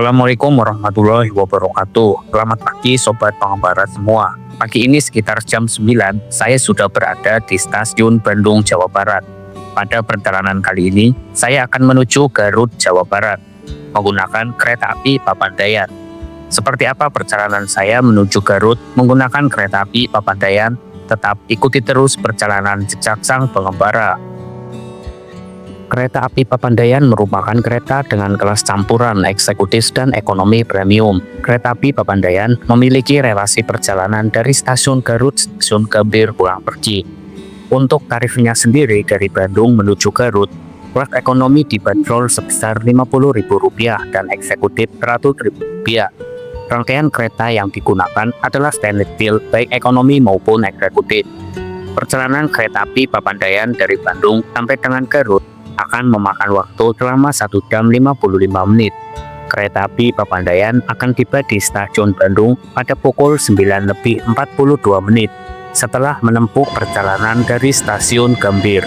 Assalamualaikum warahmatullahi wabarakatuh. Selamat pagi Sobat Pengembara semua. Pagi ini sekitar jam 9, saya sudah berada di stasiun Bandung, Jawa Barat. Pada perjalanan kali ini, saya akan menuju Garut, Jawa Barat, menggunakan kereta api Papandayan. Seperti apa perjalanan saya menuju Garut menggunakan kereta api Papandayan? Tetap ikuti terus perjalanan jejak sang pengembara. Kereta api Papandayan merupakan kereta dengan kelas campuran eksekutif dan ekonomi premium. Kereta api Papandayan memiliki relasi perjalanan dari stasiun Garut, stasiun Gambir pulang pergi. Untuk tarifnya sendiri dari Bandung menuju Garut, kelas ekonomi dibanderol sebesar Rp50.000 dan eksekutif Rp100.000. Rangkaian kereta yang digunakan adalah stainless steel baik ekonomi maupun eksekutif. Perjalanan kereta api Papandayan dari Bandung sampai dengan Garut akan memakan waktu selama 1 jam 55 menit. Kereta api Papandayan akan tiba di stasiun Bandung pada pukul 9:42 setelah menempuh perjalanan dari stasiun Gambir.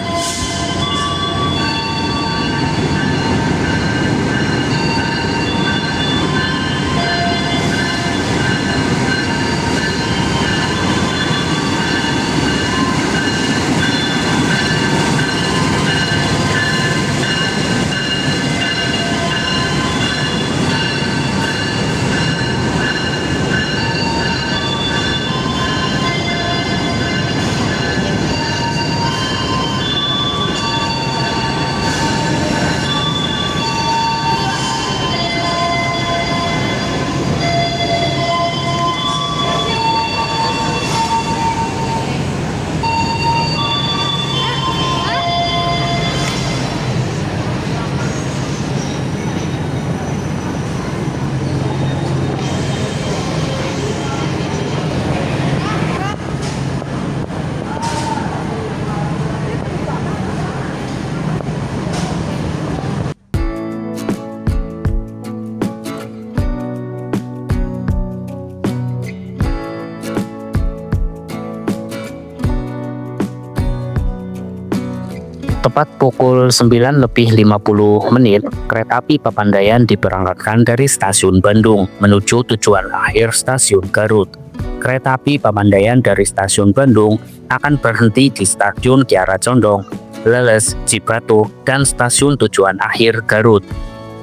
Tepat pukul 9:50, kereta api Papandayan diberangkatkan dari stasiun Bandung menuju tujuan akhir stasiun Garut. Kereta api Papandayan dari stasiun Bandung akan berhenti di stasiun Kiara Condong, Leles, Cibatu, dan stasiun tujuan akhir Garut.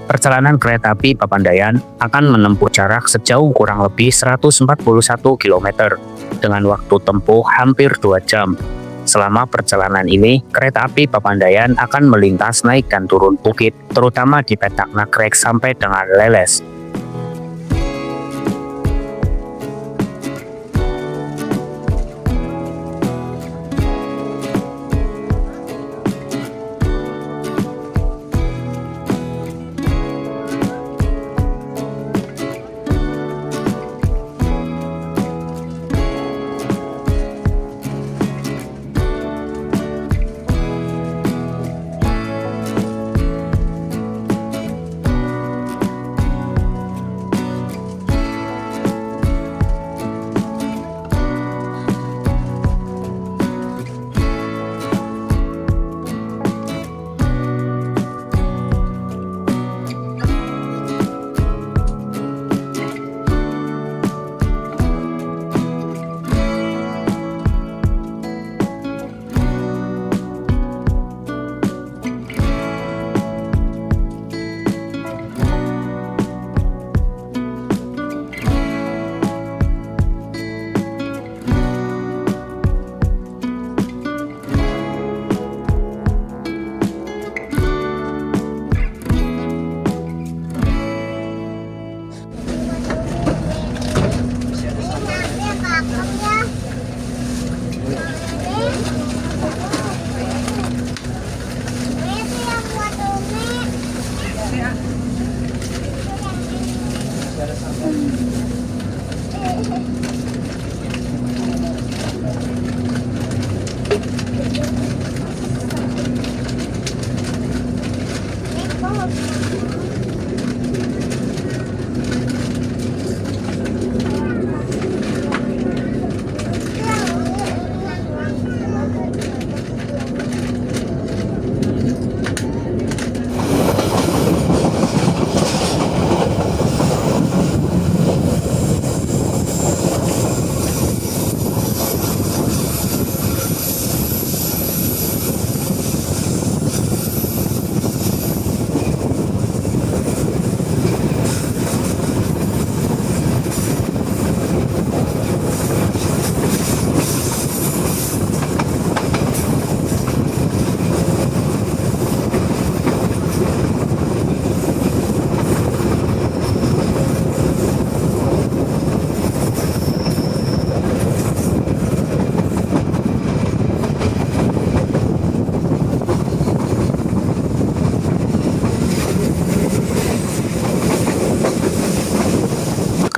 Perjalanan kereta api Papandayan akan menempuh jarak sejauh kurang lebih 141 km dengan waktu tempuh hampir 2 jam. Selama perjalanan ini, kereta api Papandayan akan melintas naik dan turun bukit, terutama di Petak Nagrek sampai dengan Leles.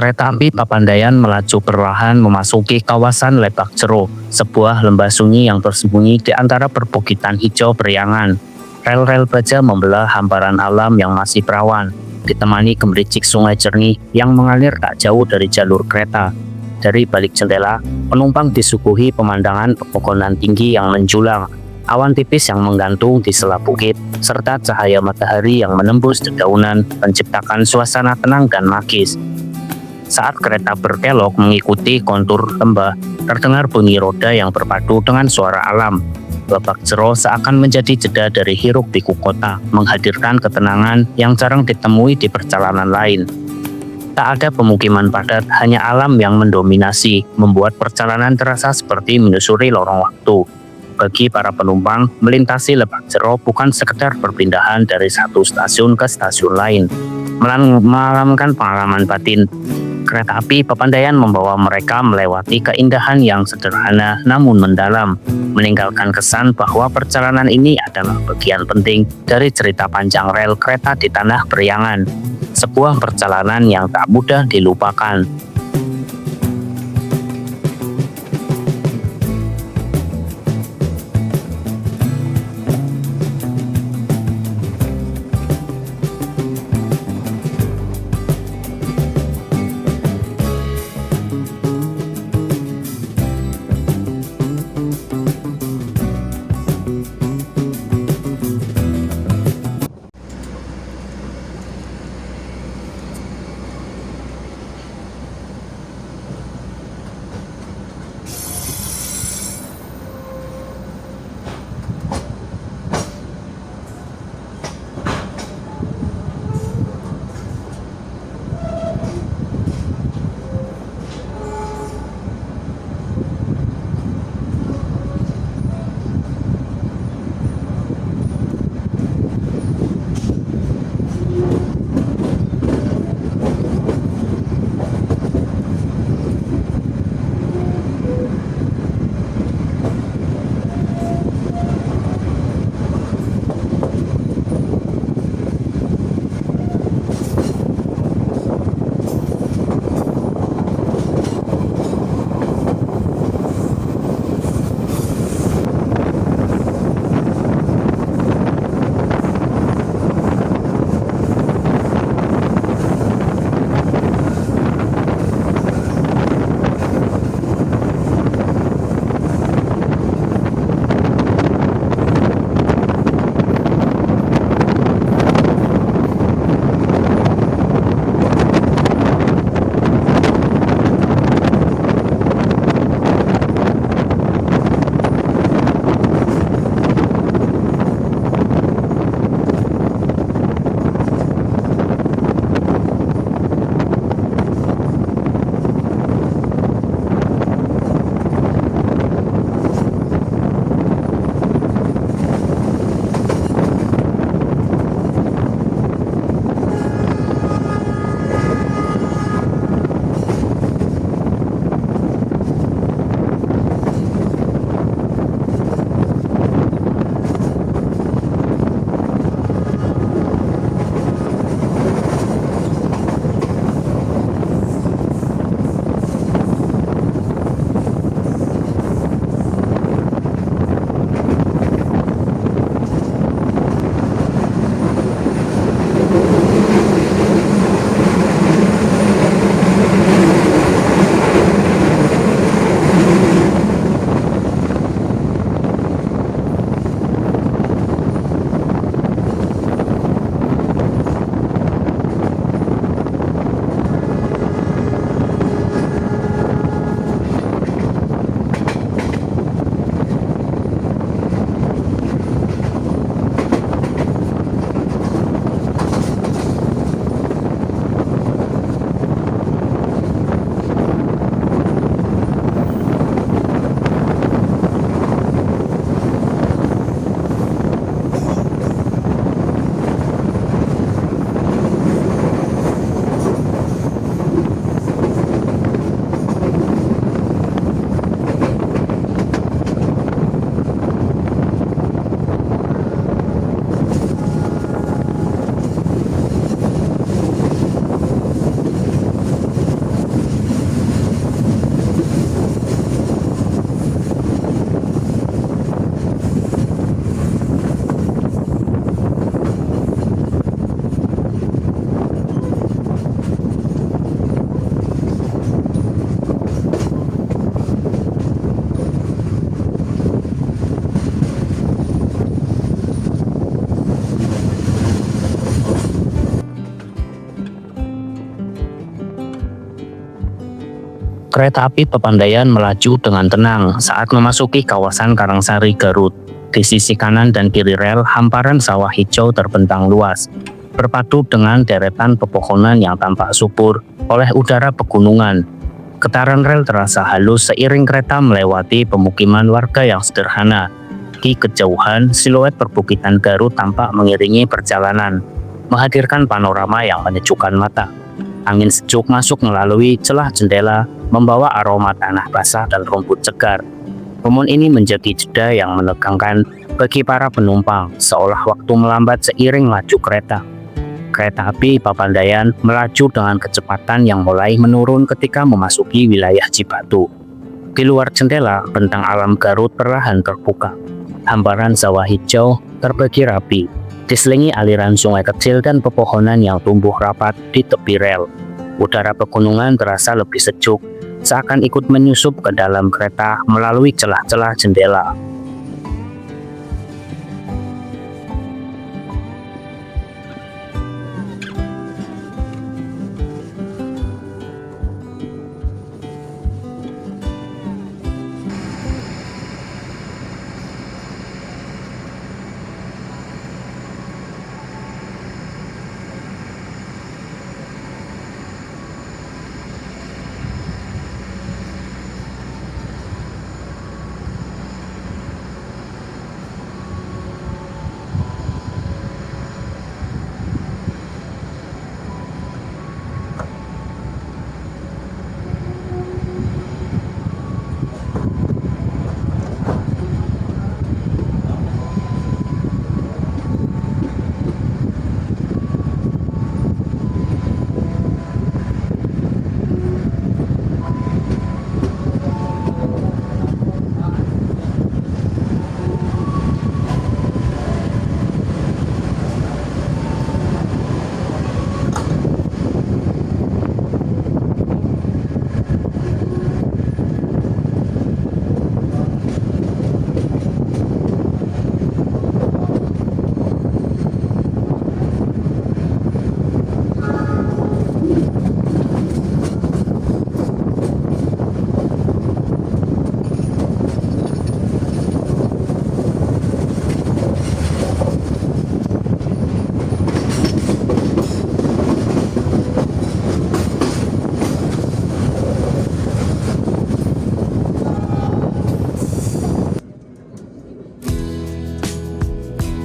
Kereta api Papandayan melaju perlahan memasuki kawasan Lebak Jero, sebuah lembah sunyi yang bersembunyi di antara perbukitan hijau beriangan. Rel-rel baja membelah hamparan alam yang masih perawan, ditemani gemericik sungai jernih yang mengalir tak jauh dari jalur kereta. Dari balik jendela, penumpang disuguhi pemandangan pepohonan tinggi yang menjulang, awan tipis yang menggantung di sela bukit, serta cahaya matahari yang menembus dedaunan menciptakan suasana tenang dan magis. Saat kereta berkelok mengikuti kontur lembah, terdengar bunyi roda yang berpadu dengan suara alam. Lebak Jero seakan menjadi jeda dari hiruk pikuk kota, menghadirkan ketenangan yang jarang ditemui di perjalanan lain. Tak ada pemukiman padat, hanya alam yang mendominasi, membuat perjalanan terasa seperti menyusuri lorong waktu. Bagi para penumpang, melintasi Lebak Jero bukan sekedar perpindahan dari satu stasiun ke stasiun lain, melainkan pengalaman batin. Kereta api Papandayan membawa mereka melewati keindahan yang sederhana namun mendalam, meninggalkan kesan bahwa perjalanan ini adalah bagian penting dari cerita panjang rel kereta di tanah Priangan, sebuah perjalanan yang tak mudah dilupakan. Kereta api Papandayan melaju dengan tenang saat memasuki kawasan Karangsari, Garut. Di sisi kanan dan kiri rel, hamparan sawah hijau terbentang luas, berpadu dengan deretan pepohonan yang tampak subur oleh udara pegunungan. Getaran rel terasa halus seiring kereta melewati pemukiman warga yang sederhana. Di kejauhan, siluet perbukitan Garut tampak mengiringi perjalanan, menghadirkan panorama yang menyejukkan mata. Angin sejuk masuk melalui celah jendela, membawa aroma tanah basah dan rumput segar. Momen ini menjadi jeda yang menegangkan bagi para penumpang, seolah waktu melambat seiring laju kereta. Kereta api Papandayan melaju dengan kecepatan yang mulai menurun ketika memasuki wilayah Cibatu. Di luar jendela, bentang alam Garut perlahan terbuka. Hamparan sawah hijau terbagi rapi, diselingi aliran sungai kecil dan pepohonan yang tumbuh rapat di tepi rel. Udara pegunungan terasa lebih sejuk, seakan ikut menyusup ke dalam kereta melalui celah-celah jendela.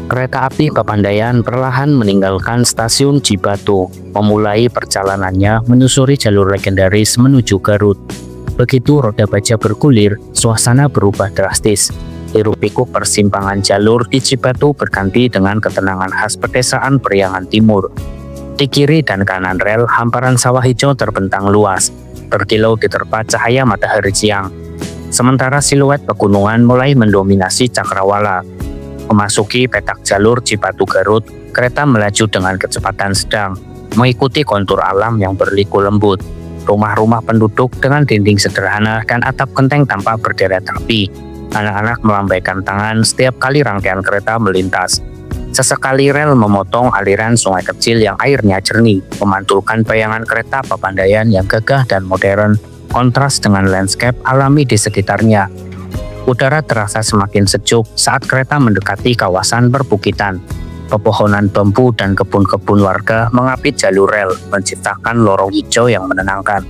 Kereta api Papandayan perlahan meninggalkan stasiun Cibatu, memulai perjalanannya menyusuri jalur legendaris menuju Garut. Begitu roda baja bergulir, suasana berubah drastis. Hiruk-pikuk persimpangan jalur di Cibatu berganti dengan ketenangan khas pedesaan Priangan Timur. Di kiri dan kanan rel, hamparan sawah hijau terbentang luas, berkilau diterpa cahaya matahari siang. Sementara siluet pegunungan mulai mendominasi cakrawala. Memasuki petak jalur Cibatu Garut, kereta melaju dengan kecepatan sedang, mengikuti kontur alam yang berliku lembut. Rumah-rumah penduduk dengan dinding sederhana dan atap genteng tampak berderet rapi. Anak-anak melambaikan tangan setiap kali rangkaian kereta melintas. Sesekali rel memotong aliran sungai kecil yang airnya jernih, memantulkan bayangan kereta Papandayan yang gagah dan modern, kontras dengan landscape alami di sekitarnya. Udara terasa semakin sejuk saat kereta mendekati kawasan perbukitan. Pepohonan bambu dan kebun-kebun warga mengapit jalur rel, menciptakan lorong hijau yang menenangkan.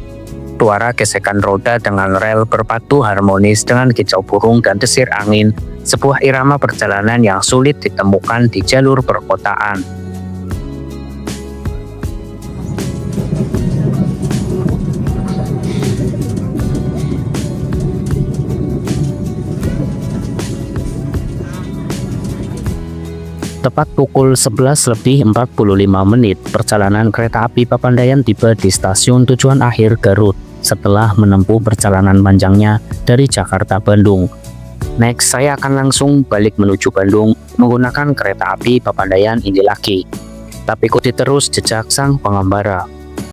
Suara gesekan roda dengan rel berpadu harmonis dengan kicau burung dan desir angin, sebuah irama perjalanan yang sulit ditemukan di jalur perkotaan. Tepat pukul 11:45, perjalanan kereta api Papandayan tiba di stasiun tujuan akhir Garut setelah menempuh perjalanan panjangnya dari Jakarta Bandung. Next, saya akan langsung balik menuju Bandung menggunakan kereta api Papandayan ini lagi. Tapi ikuti terus jejak sang pengembara.